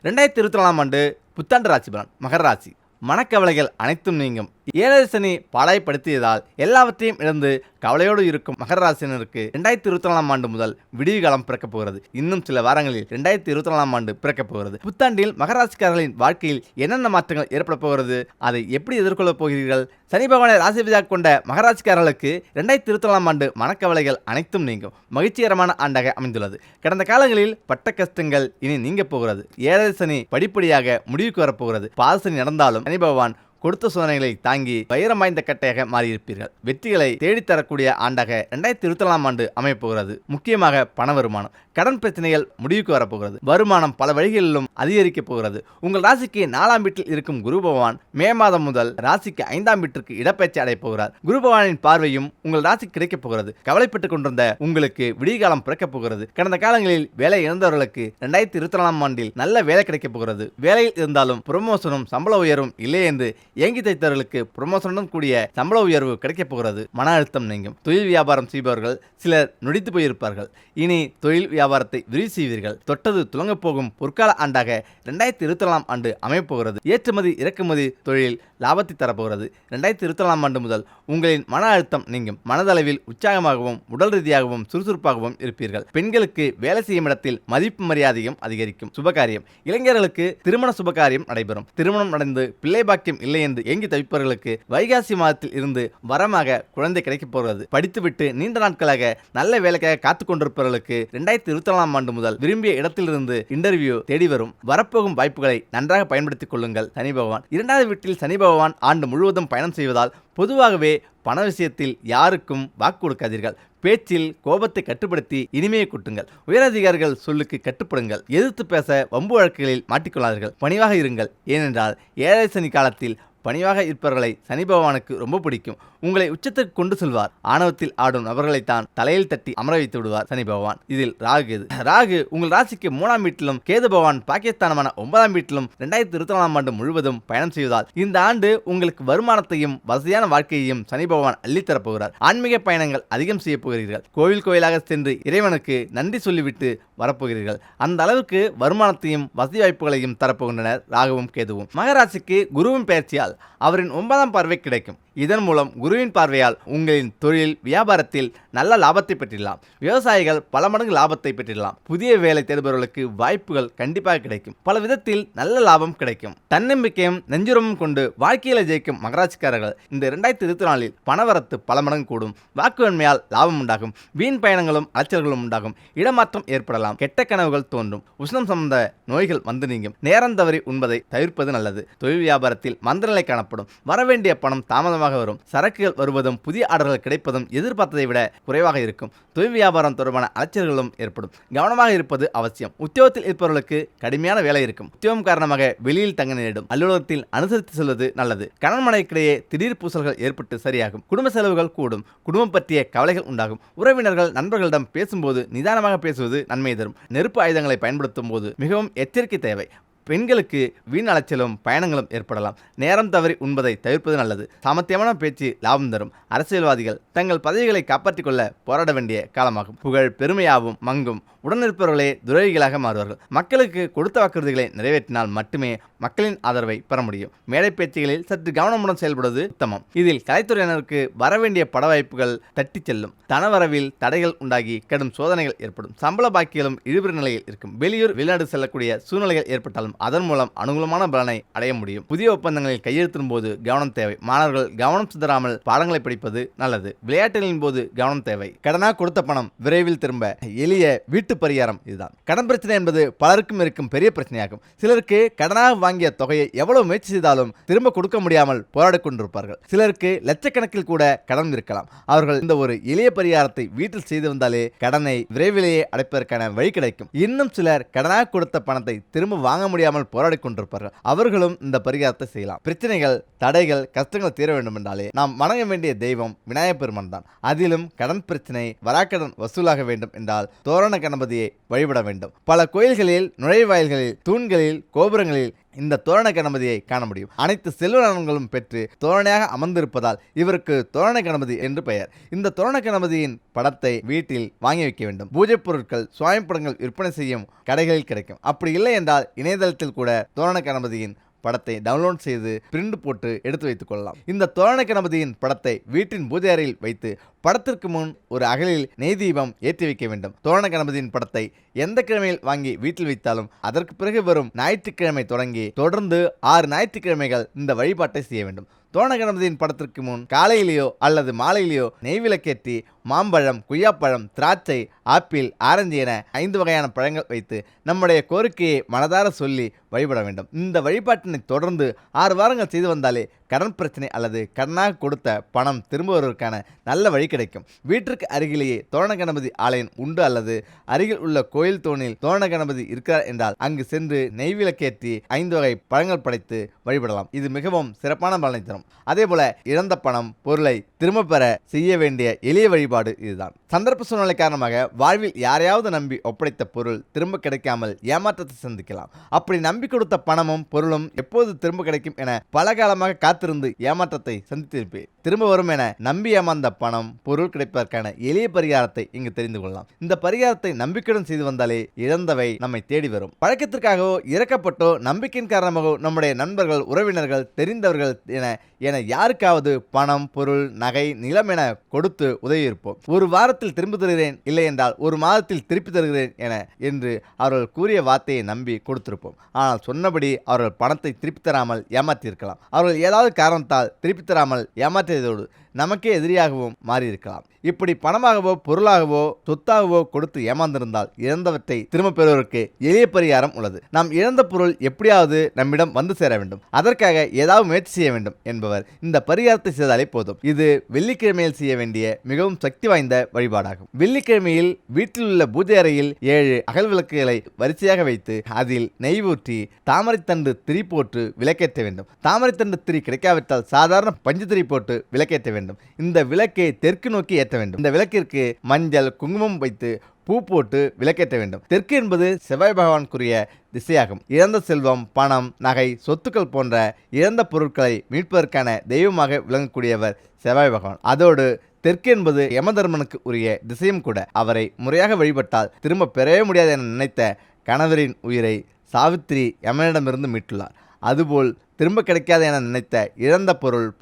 2024ஆம் ஆண்டு புத்தாண்டு ராசி பலன். மகர ராசி. மனக்கவலைகள் அனைத்தும் நீங்கும். ஏழரை சனி பாடாய்படுத்தியதால் எல்லாவற்றையும் இழந்து கவலையோடு இருக்கும் மகர ராசினருக்கு 2024ஆம் ஆண்டு முதல் விடிவு காலம் பிறக்கப் போகிறது. இன்னும் சில வாரங்களில் 2024ஆம் ஆண்டு பிறக்கப் போகிறது. புத்தாண்டில் மகர ராசிக்காரர்களின் வாழ்க்கையில் என்னென்ன மாற்றங்கள் ஏற்பட போகிறது, அதை எப்படி எதிர்கொள்ளப் போகிறீர்கள்? சனி பகவானை ராசிபதியாக கொண்ட மகராசிக்காரர்களுக்கு 2024ஆம் ஆண்டு மனக்கவலைகள் அனைத்தும் நீங்கும். மகிழ்ச்சிகரமான ஆண்டாக அமைந்துள்ளது. கடந்த காலங்களில் பட்ட கஷ்டங்கள் இனி நீங்க போகிறது. ஏழரை சனி படிப்படியாக முடிவுக்கு வரப்போகிறது. பாதசனி நடந்தாலும் சனி பகவான் கொடுத்த சோதனைகளை தாங்கி வைரம் வாய்ந்த கட்டையாக மாறியிருப்பீர்கள். வெற்றிகளை தேடித்தரக்கூடிய ஆண்டாக 2024ஆம் ஆண்டு அமையப்போகிறது. முக்கியமாக பண வருமானம், கடன் பிரச்சனைகள் முடிவுக்கு வரப்போகிறது. வருமானம் பல வழிகளிலும் அதிகரிக்கப் போகிறது. உங்கள் ராசிக்கு 4ஆம் வீட்டில் இருக்கும் குரு பகவான் மே மாதம் முதல் ராசிக்கு 5ஆம் வீட்டிற்கு இடப்பெயர்ச்சி அடையப் போகிறார். குரு பகவானின் பார்வையும் உங்கள் ராசிக்கு கிடைக்கப் போகிறது. கவலைப்பட்டுக் கொண்டிருந்த உங்களுக்கு விடிகாலம் பிறக்கப் போகிறது. கடந்த காலங்களில் வேலை இழந்தவர்களுக்கு 2024ஆம் ஆண்டில் நல்ல வேலை கிடைக்கப் போகிறது. வேலையில் இருந்தாலும் புரமோஷனும் சம்பள உயர்வும் இல்லை என்று ஏங்கி தைத்தவர்களுக்கு புரமோஷனுடன் கூடிய சம்பள உயர்வு கிடைக்கப் போகிறது. மன அழுத்தம் நீங்கும். தொழில் வியாபாரம் செய்பவர்கள் சிலர் நொடித்து போயிருப்பார்கள். இனி தொழில் வியாபாரத்தை விரிவு செய்வீர்கள். தொட்டது துலங்கப் போகும் பொற்கால ஆண்டாக 2024ஆம் ஆண்டு அமையப்போகிறது. ஏற்றுமதி இறக்குமதி தொழில் லாபத்தை தரப்போகிறது. 2024ஆம் ஆண்டு முதல் உங்களின் மன அழுத்தம் நீங்கும். மனதளவில் உற்சாகமாகவும் உடல் ரீதியாகவும் சுறுசுறுப்பாகவும் இருப்பீர்கள். பெண்களுக்கு வேலை செய்யும் இடத்தில் மதிப்பு மரியாதையும் அதிகரிக்கும். சுபகாரியம். இளைஞர்களுக்கு திருமண சுபகாரியம் நடைபெறும். திருமணம் நடந்து பிள்ளை பாக்கியம் இல்லை என்று ஏங்கி தவிப்பவர்களுக்கு வைகாசி மாதத்தில் இருந்து வரமாக குழந்தை கிடைக்கப் போகிறது. படித்துவிட்டு நீண்ட நாட்களாக நல்ல வேலைக்காக காத்துக் கொண்டிருப்பவர்களுக்கு 2024ஆம் ஆண்டு முதல் விரும்பிய இடத்திலிருந்து இன்டர்வியூ தேடி வரும். வரப்போகும் வாய்ப்புகளை நன்றாக பயன்படுத்திக் கொள்ளுங்கள். சனி பகவான் 2வது வீட்டில் சனி பகவான் ஆண்டு முழுவதும் பயணம் செய்வதால் பொதுவாகவே பண விஷயத்தில் யாருக்கும் வாக்கு கொடுக்காதீர்கள். பேச்சில் கோபத்தை கட்டுப்படுத்தி இனிமையை கூட்டுங்கள். உயரதிகாரிகள் சொல்லுக்கு கட்டுப்படுங்கள். எதிர்த்து பேச வம்பு வழக்குகளில் மாட்டிக்கொள்ளாதீர்கள். பணிவாக இருங்கள். ஏனென்றால் ஏழரை சனி காலத்தில் பணிவாக இருப்பவர்களை சனி பகவானுக்கு ரொம்ப பிடிக்கும். உங்களை உச்சத்துக்கு கொண்டு செல்வார். ஆணவத்தில் ஆடும் நபர்களைத்தான் தலையில் தட்டி அமர வைத்து விடுவார் சனி பகவான். இதில் ராகு ராகு உங்கள் ராசிக்கு 3ஆம் வீட்டிலும், கேது பகவான் பாகிஸ்தானமான 9ஆம் வீட்டிலும் 2024ஆம் ஆண்டு முழுவதும் பயணம் செய்வதால் இந்த ஆண்டு உங்களுக்கு வருமானத்தையும் வசதியான வாழ்க்கையையும் சனி பகவான் அள்ளித்தரப்போகிறார். ஆன்மீக பயணங்கள் அதிகம் செய்ய போகிறீர்கள். கோவில் கோயிலாக சென்று இறைவனுக்கு நன்றி சொல்லிவிட்டு வரப்போகிறீர்கள். அந்த அளவுக்கு வருமானத்தையும் வசதி வாய்ப்புகளையும் தரப்போகின்றனர் ராகுவும் கேதுவும். மகராசிக்கு குருவின் பயிற்சியால் அவரின் 9ஆம் பார்வை கிடைக்கும். இதன் மூலம் குருவின் பார்வையால் உங்களின் தொழில் வியாபாரத்தில் நல்ல லாபத்தை பெற்றிடலாம். விவசாயிகள் பல மடங்கு லாபத்தை பெற்றிடலாம். புதிய வேலை தேடுபவர்களுக்கு வாய்ப்புகள் கண்டிப்பாக கிடைக்கும். பல விதத்தில் நல்ல லாபம் கிடைக்கும். தன்னம்பிக்கையும் நெஞ்சுரமும் கொண்டு வாழ்க்கையில ஜெயிக்கும் மகராசிக்காரர்கள் இந்த 2024இல் பணவரத்து பல மடங்கு கூடும். வாக்குவன்மையால் லாபம் உண்டாகும். வீண் பயணங்களும் அலைச்சல்களும் உண்டாகும். இடமாற்றம் ஏற்படலாம். கெட்ட கனவுகள் தோன்றும். உஷ்ணம் சம்பந்த நோய்கள் வந்து நீங்கும். நேரம் தவறி உண்பதை தவிர்ப்பது நல்லது. தொழில் வியாபாரத்தில் மந்தநிலை காணப்படும். வரவேண்டிய பணம் தாமதமாக வரும். சரக்குகள் வருவதும் புதிய ஆர்டர்கள் கிடைப்பதும் எதிர்பார்த்ததை விட குறைவாக இருக்கும். தொழில் வியாபாரம் தொடர்பான அலைச்சல்களும் ஏற்படும். கவனமாக இருப்பது அவசியம். உத்தியோகத்தில் இருப்பவர்களுக்கு கடுமையான வேலை இருக்கும். உத்தியோகம் காரணமாக வெளியில் தங்க நேரிடும். அலுவலகத்தில் அனுசரித்து செல்வது நல்லது. கணவன் மனைவிக்கிடையே திடீர் பூசல்கள் ஏற்பட்டு சரியாகும். குடும்ப செலவுகள் கூடும். குடும்பம் பற்றிய கவலைகள் உண்டாகும். உறவினர்கள் நண்பர்களிடம் பேசும்போது நிதானமாக பேசுவது நன்மை தரும். நெருப்பு ஆயுதங்களை பயன்படுத்தும் போது மிகவும் எச்சரிக்கை தேவை. பெண்களுக்கு வீண் அலைச்சலும் பயணங்களும் ஏற்படலாம். நேரம் தவறி உண்பதை தவிர்ப்பது நல்லது. சாமர்த்தியமான பேச்சு லாபம் தரும். அரசியல்வாதிகள் தங்கள் பதவிகளை காப்பாற்றிக் கொள்ள போராட வேண்டிய காலமாகும். புகழ் பெருமையாகவும் மங்கும். உடனிருப்பவர்களே துரோகிகளாக மாறுவார்கள். மக்களுக்கு கொடுத்த வாக்குறுதிகளை நிறைவேற்றினால் மட்டுமே மக்களின் ஆதரவை பெற முடியும். மேடை பேச்சுகளில் சற்று கவனமுடன் செயல்படுவது உத்தமம். இதில் கலைத்துறையினருக்கு வரவேண்டிய பட வாய்ப்புகள் தட்டி செல்லும். தனவரவில் தடைகள் உண்டாகி கடும் சோதனைகள் ஏற்படும். சம்பள பாக்கிகளும் இழுபறி நிலையில் இருக்கும். வெளியூர் வெளிநாடு செல்லக்கூடிய சூழ்நிலைகள் ஏற்பட்டாலும் அதன் மூலம் அனுகூலமான பலனை அடைய முடியும். புதிய ஒப்பந்தங்களில் கையெழுத்திடும் போது கவனம் தேவை. மாணவர்கள் கவனம் சிதறாமல் பாடங்களை படிப்பது நல்லது. விளையாட்டுகளின் போது கவனம் தேவை. கடனாக கொடுத்த பணம் விரைவில் திரும்ப எளிய வீட்டு பரிகாரம் இதுதான். கடன் பிரச்சனை என்பது பலருக்கும் இருக்கும் பெரிய பிரச்சனையாகும். சிலருக்கு கடனாக வாங்கிய தொகையை எவ்வளவு முயற்சி செய்தாலும் திரும்ப கொடுக்க முடியாமல் போராடிக் கொண்டிருப்பார்கள். சிலருக்கு லட்சக்கணக்கில் கூட கடன் இருக்கலாம். அவர்கள் இந்த ஒரு எளிய பரிகாரத்தை வீட்டில் செய்து வந்தாலே கடனை விரைவிலேயே அடைப்பதற்கான வழி கிடைக்கும். இன்னும் சிலர் கடனாக கொடுத்த பணத்தை திரும்ப வாங்க முடியாமல் போராடி கொண்டிருப்பார்கள். அவர்களும் இந்த பரிகாரத்தை செய்யலாம். பிரச்சனைகள், தடைகள், கஷ்டங்கள் தீர வேண்டும் என்றாலே நாம் வணங்க வேண்டிய தெய்வம் விநாயகப் பெருமான் தான். அதிலும் கடன் பிரச்சனை, வராக்கடன் வசூலாக வேண்டும் என்றால் தோரண கணபதியை வழிபட வேண்டும். பல கோயில்களில், நுழைவாயில்களில், தூண்களில், கோபுரங்களில் இந்த தோரண கணபதியை காண முடியும். அனைத்து செல்வ நலன்களும் பெற்று தோரணையாக அமர்ந்திருப்பதால் இவருக்கு தோரண கணபதி என்று பெயர். இந்த தோரண கணபதியின் படத்தை வீட்டில் வாங்கி வைக்க வேண்டும். பூஜை பொருட்கள், சுவாமி படங்கள் விற்பனை செய்யும் கடைகளில் கிடைக்கும். அப்படி இல்லை என்றால் இணையதளத்தில் கூட தோரண கணபதியின் படத்தை டவுன்லோட் செய்து பிரிண்ட் போட்டு எடுத்து வைத்துக் கொள்ளலாம். இந்த தோரண கணபதியின் படத்தை வீட்டின் பூஜை அறையில் வைத்து படத்திற்கு முன் ஒரு அகலில் நெய் தீபம் ஏற்றி வைக்க வேண்டும். தோரண கணபதியின் படத்தை எந்த கிழமையில் வாங்கி வீட்டில் வைத்தாலும் அதற்கு பிறகு வரும் ஞாயிற்றுக்கிழமை தொடங்கி தொடர்ந்து 6 ஞாயிற்றுக்கிழமைகள் இந்த வழிபாட்டை செய்ய வேண்டும். தோரண கணபதியின் படத்திற்கு முன் காலையிலேயோ அல்லது மாலையிலேயோ நெய் விளக்கேற்றி மாம்பழம், கொய்யாப்பழம், திராட்சை, ஆப்பிள், ஆரஞ்சு என 5 வகையான பழங்கள் வைத்து நம்முடைய கோரிக்கையை மனதார சொல்லி வழிபட வேண்டும். இந்த வழிபாட்டினை தொடர்ந்து 6 வாரங்கள் செய்து வந்தாலே கடன் பிரச்சனை அல்லது கடனாக கொடுத்த பணம் திரும்ப வருவதற்கான நல்ல வழி கிடைக்கும். வீட்டிற்கு அருகிலேயே தோரண கணபதி ஆலயம் உண்டு அல்லது அருகில் உள்ள கோயில் தோணில் தோரண கணபதி இருக்கிறார் என்றால் அங்கு சென்று நெய் விளக்கேற்றி 5 வகை பழங்கள் படைத்து வழிபடலாம். இது மிகவும் சிறப்பான பலனை தரும். அதேபோல இழந்த பணம், பொருளை திரும்ப பெற செய்ய வேண்டிய எளிய வழிபாடு இதுதான். சந்தர்ப்ப சூழ்நிலை காரணமாக வாழ்வில் யாரையாவது நம்பி ஒப்படைத்த பொருள் திரும்ப கிடைக்காமல் ஏமாற்றத்தை சந்திக்கலாம். அப்படி நம்பி கொடுத்த பணமும் பொருளும் எப்போது திரும்ப கிடைக்கும் என பல காலமாக காத்திருந்து ஏமாற்றத்தை சந்தித்திருப்பேன். திரும்ப வரும் என நம்பி ஏமாந்த பணம், பொருள் கிடைப்பதற்கான எளிய பரிகாரத்தை இங்கு தெரிந்து கொள்ளலாம். இந்த பரிகாரத்தை நம்பிக்கையுடன் செய்து வந்தாலே இழந்தவை நம்மை தேடி வரும். பழக்கத்திற்காகவோ, இறக்கப்பட்டோ, நம்பிக்கையின் காரணமாகவோ நம்முடைய நண்பர்கள், உறவினர்கள், தெரிந்தவர்கள் என யாருக்காவது பணம், பொருள், நகை, நிலம் என கொடுத்து உதவியிருப்போம். ஒரு வாரத்தில் திரும்பி தருகிறேன், இல்லை என்றால் ஒரு மாதத்தில் திருப்பி தருகிறேன் என்று அவர்கள் கூறிய வார்த்தையை நம்பி கொடுத்திருப்போம். ஆனால் சொன்னபடி அவர்கள் பணத்தை திருப்பி தராமல் ஏமாற்றியிருக்கலாம். அவர்கள் ஏதாவது காரணத்தால் திருப்பி தராமல் ஏமாற்றியதோடு நமக்கே எதிரியாகவும் மாறியிருக்கலாம். இப்படி பணமாகவோ, பொருளாகவோ, சொத்தாகவோ கொடுத்து ஏமாந்திருந்தால் இழந்தவற்றை திரும்ப பெறுவதற்கு எளிய பரிகாரம் உள்ளது. நாம் இழந்த பொருள் எப்படியாவது நம்மிடம் வந்து சேர வேண்டும், அதற்காக ஏதாவது முயற்சி செய்ய வேண்டும் என்பவர் இந்த பரிகாரத்தை செய்தாலே போதும். இது வெள்ளிக்கிழமையில் செய்ய வேண்டிய மிகவும் சக்தி வாய்ந்த வழிபாடாகும். வெள்ளிக்கிழமையில் வீட்டில் உள்ள பூஜை அறையில் 7 அகல் விளக்குகளை வரிசையாக வைத்து அதில் நெய் ஊற்றி தாமரைத்தண்டு திரி போட்டு விளக்கேற்ற வேண்டும். தாமரைத்தண்டு திரி கிடைக்காவிட்டால் சாதாரண பஞ்சு திரி போட்டு விளக்கேற்ற வேண்டும். இந்த விளக்கை தெற்கு நோக்கி ஏற்ற வேண்டும். இந்த விளக்கிற்கு மஞ்சள், குங்குமம் வைத்து பூ போட்டு விளக்கேற்ற வேண்டும். தெற்கு என்பது செவ்வாய் பகவானுக்குரிய திசையாகும். இழந்த செல்வம், பணம், நகை, சொத்துக்கள் போன்ற இழந்த பொருட்களை மீட்பதற்கான தெய்வமாக விளங்கக்கூடியவர் செவ்வாய் பகவான். அதோடு தெற்கு என்பது யமதர்மனுக்கு உரிய திசையும் கூட. அவரை முறையாக வழிபட்டால் திரும்ப பெறவே முடியாது என நினைத்த கணவரின் உயிரை சாவித்திரி யமனிடமிருந்து மீட்டுள்ளார். அதுபோல் திரும்ப கிடைக்காது என நினைத்த இழந்த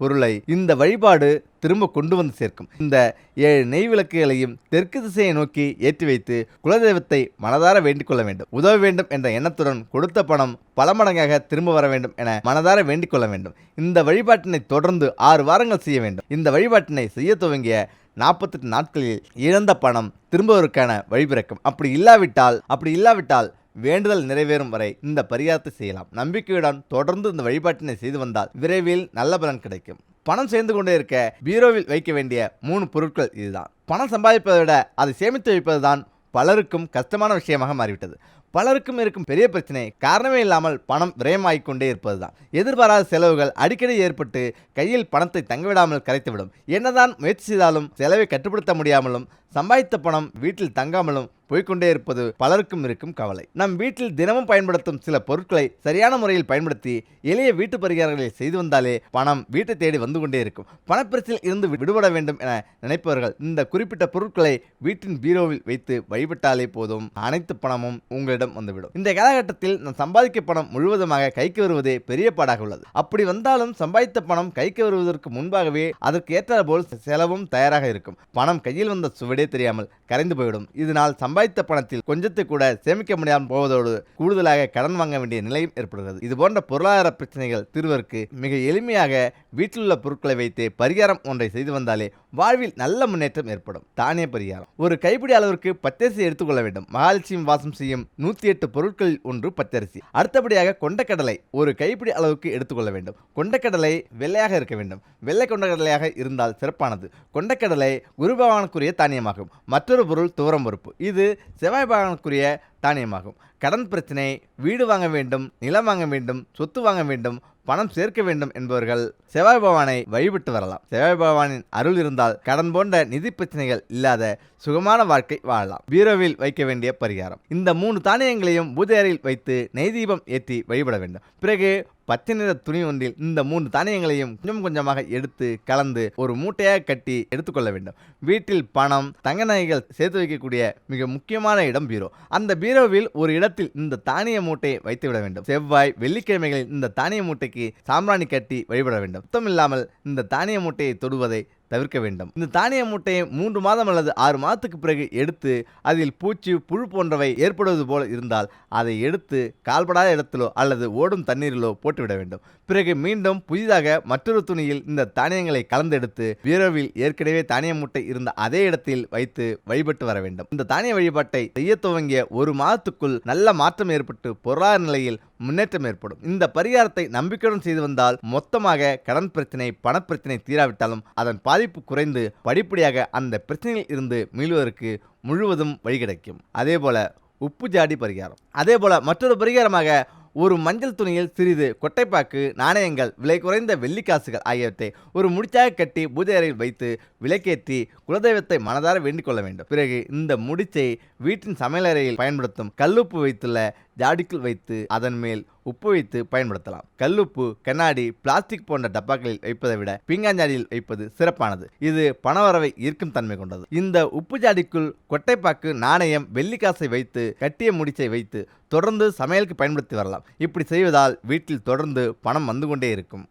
பொருளை இந்த வழிபாடு திரும்ப கொண்டு வந்து சேர்க்கும். இந்த 7 நெய் விளக்குகளையும் தெற்கு திசையை நோக்கி ஏற்றி வைத்து குலதெய்வத்தை மனதார வேண்டிக் கொள்ள வேண்டும். உதவ வேண்டும் என்ற எண்ணத்துடன் கொடுத்த பணம் பல மடங்காக திரும்ப வர வேண்டும் என மனதார வேண்டிக் கொள்ள வேண்டும். இந்த வழிபாட்டினை தொடர்ந்து 6 வாரங்கள் செய்ய வேண்டும். இந்த வழிபாட்டினை செய்ய துவங்கிய 48 நாட்களில் இழந்த பணம் திரும்புவதற்கான வழி பிறக்கும். அப்படி இல்லாவிட்டால் வேண்டுதல் நிறைவேறும் வரை இந்த பரிகாரத்தை செய்யலாம். நம்பிக்கையுடன் தொடர்ந்து இந்த வழிபாட்டினை செய்து வந்தால் விரைவில் நல்ல பலன் கிடைக்கும். பணம் சேர்ந்து கொண்டே இருக்க பீரோவில் வைக்க வேண்டிய 3 பொருட்கள் இதுதான். பணம் சம்பாதிப்பதை விட அதை சேமித்து வைப்பதுதான் பலருக்கும் கஷ்டமான விஷயமாக மாறிவிட்டது. பலருக்கும் இருக்கும் பெரிய பிரச்சனை காரணமே இல்லாமல் பணம் விரயமாகிக்கொண்டே இருப்பதுதான். எதிர்பாராத செலவுகள் அடிக்கடி ஏற்பட்டு கையில் பணத்தை தங்கவிடாமல் கரைத்துவிடும். என்னதான் முயற்சி செய்தாலும் செலவை கட்டுப்படுத்த முடியாமலும் சம்பாதித்த பணம் வீட்டில் தங்காமலும் போய்கொண்டே இருப்பது பலருக்கும் இருக்கும் கவலை. நம் வீட்டில் தினமும் பயன்படுத்தும் சில பொருட்களை சரியான முறையில் பயன்படுத்தி எளிய வீட்டு பரிகாரங்களை செய்து வந்தாலே பணம் வீட்டை தேடி வந்து கொண்டே இருக்கும். பணப்பிரச்சனையில் இருந்து விடுபட வேண்டும் என நினைப்பவர்கள் இந்த குறிப்பிட்ட பொருட்களை வீட்டின் பீரோவில் வைத்து வழிபட்டாலே போதும், அனைத்து பணமும் உங்களிடம் வந்துவிடும். இந்த காலகட்டத்தில் நம் சம்பாதிக்க பணம் முழுவதுமாக கைக்கு வருவதே பெரிய பாடாக உள்ளது. அப்படி வந்தாலும் சம்பாதித்த பணம் கைக்கு வருவதற்கு முன்பாகவே அதற்கு ஏற்ற போல் செலவும் தயாராக இருக்கும். பணம் கையில் வந்த சுவடே தெரியாமல் கரைந்து போய்விடும். இதனால் சம்பாதித்த பணத்தில் கொஞ்சத்தை கூட சேமிக்க முடியாமல் போவதோடு கூடுதலாக கடன் வாங்க வேண்டிய நிலையும் ஏற்படுகிறது. இது போன்ற பொருளாதார பிரச்சனைகள் தீர்வதற்கு மிக எளிமையாக வீட்டில் உள்ள பொருட்களை வைத்து பரிகாரம் ஒன்றை செய்து வந்தாலே வாழ்வில் நல்ல முன்னேற்றம் ஏற்படும். தானிய பரிகாரம். ஒரு கைப்பிடி அளவிற்கு பச்சரிசி எடுத்துக்கொள்ள வேண்டும். மகாலட்சுமி வாசம் செய்யும் 108 பொருட்களில் ஒன்று பச்சரிசி. அடுத்தபடியாக கொண்டக்கடலை ஒரு கைப்பிடி அளவுக்கு எடுத்துக்கொள்ள வேண்டும். கொண்டக்கடலை வெள்ளையாக இருக்க வேண்டும். வெள்ளை கொண்டக்கடலையாக இருந்தால் சிறப்பானது. கொண்டக்கடலை குரு பகவானுக்குரிய தானியமாகும். மற்றொரு பொருள் துவரம் பருப்பு. இது செவ்வாய் பகவானுக்குரிய தானியமாகும். கடன் பிரச்சனை, வீடு வாங்க வேண்டும், நிலம் வாங்க வேண்டும், சொத்து வாங்க வேண்டும், பணம் சேர்க்க வேண்டும் என்பவர்கள் செவ்வாய் பகவானை வழிபட்டு வரலாம். செவ்வாய் பகவானின் அருள் இருந்தால் கடன் போன்ற நிதி பிரச்சனைகள் இல்லாத சுகமான வாழ்க்கை வாழலாம். பீரோவில் வைக்க வேண்டிய பரிகாரம்: இந்த 3 தானியங்களையும் பூஜை அறையில் வைத்து நெய் தீபம் ஏற்றி வழிபட வேண்டும். பிறகு பச்சை நிற துணி ஒன்றில் இந்த 3 தானியங்களையும் கொஞ்சம் கொஞ்சமாக எடுத்து கலந்து ஒரு மூட்டையாக கட்டி எடுத்துக்கொள்ள வேண்டும். வீட்டில் பணம், தங்க நகைகள் சேர்த்து வைக்கக்கூடிய மிக முக்கியமான இடம் பீரோ. அந்த பீரோவில் ஒரு இடத்தில் இந்த தானிய மூட்டையை வைத்துவிட வேண்டும். செவ்வாய், வெள்ளிக்கிழமைகளில் இந்த தானிய மூட்டைக்கு சாம்பிராணி கட்டி வழிபட வேண்டும். சுத்தம் இல்லாமல் இந்த தானிய மூட்டையை தொடுவதை தவிர்க்க வேண்டும். இந்த தானிய மூட்டையை 3 மாதம் அல்லது 6 மாதத்துக்கு பிறகு எடுத்து அதில் பூச்சி, புழு போன்றவை ஏற்படுவது போல இருந்தால் அதை எடுத்து கால்படாத இடத்திலோ அல்லது ஓடும் தண்ணீரிலோ போட்டுவிட வேண்டும். பிறகு மீண்டும் புதிதாக மற்றொரு துணியில் இந்த தானியங்களை கலந்தெடுத்து பீரோவில் ஏற்கனவே தானிய மூட்டை இருந்த அதே இடத்தில் வைத்து வழிபட்டு வர வேண்டும். இந்த தானிய வழிபாட்டை செய்ய துவங்கிய 1 மாதத்துக்குள் நல்ல மாற்றம் ஏற்பட்டு பொருளாதார நிலையில் முன்னேற்றம் ஏற்படும். இந்த பரிகாரத்தை நம்பிக்கையுடன் செய்து வந்தால் மொத்தமாக கடன் பிரச்சனை, பணப்பிரச்சனை தீராவிட்டாலும் அதன் பாதிப்பு குறைந்து படிப்படியாக அந்த பிரச்சனையில் இருந்து மீளுவதற்கு முழுவதும் வழி கிடைக்கும். அதேபோல உப்பு ஜாடி பரிகாரம். அதேபோல மற்றொரு பரிகாரமாக ஒரு மஞ்சள் துணியில் சிறிது கொட்டைப்பாக்கு, நாணயங்கள், விலை குறைந்த வெள்ளிக்காசுகள் ஆகியவற்றை ஒரு முடிச்சாக கட்டி பூஜை அறையில் வைத்து விளக்கேற்றி குலதெய்வத்தை மனதார வேண்டிக் கொள்ள வேண்டும். பிறகு இந்த முடிச்சை வீட்டின் சமையலறையில் பயன்படுத்தும் கல்லுப்பு வைத்துள்ள ஜாடிக்குள் வைத்து அதன் மேல் உப்பு வைத்து பயன்படுத்தலாம். கல்லுப்பு கண்ணாடி, பிளாஸ்டிக் போன்ற டப்பாக்களில் வைப்பதை விட பீங்காஞ்சாடியில் வைப்பது சிறப்பானது. இது பணவரவை ஈர்க்கும் தன்மை கொண்டது. இந்த உப்பு ஜாடிக்குள் கொட்டைப்பாக்கு, நாணயம், வெள்ளிக்காசை வைத்து கட்டிய முடிச்சை வைத்து தொடர்ந்து சமையலுக்கு பயன்படுத்தி வரலாம். இப்படி செய்வதால் வீட்டில் தொடர்ந்து பணம் வந்து கொண்டே இருக்கும்.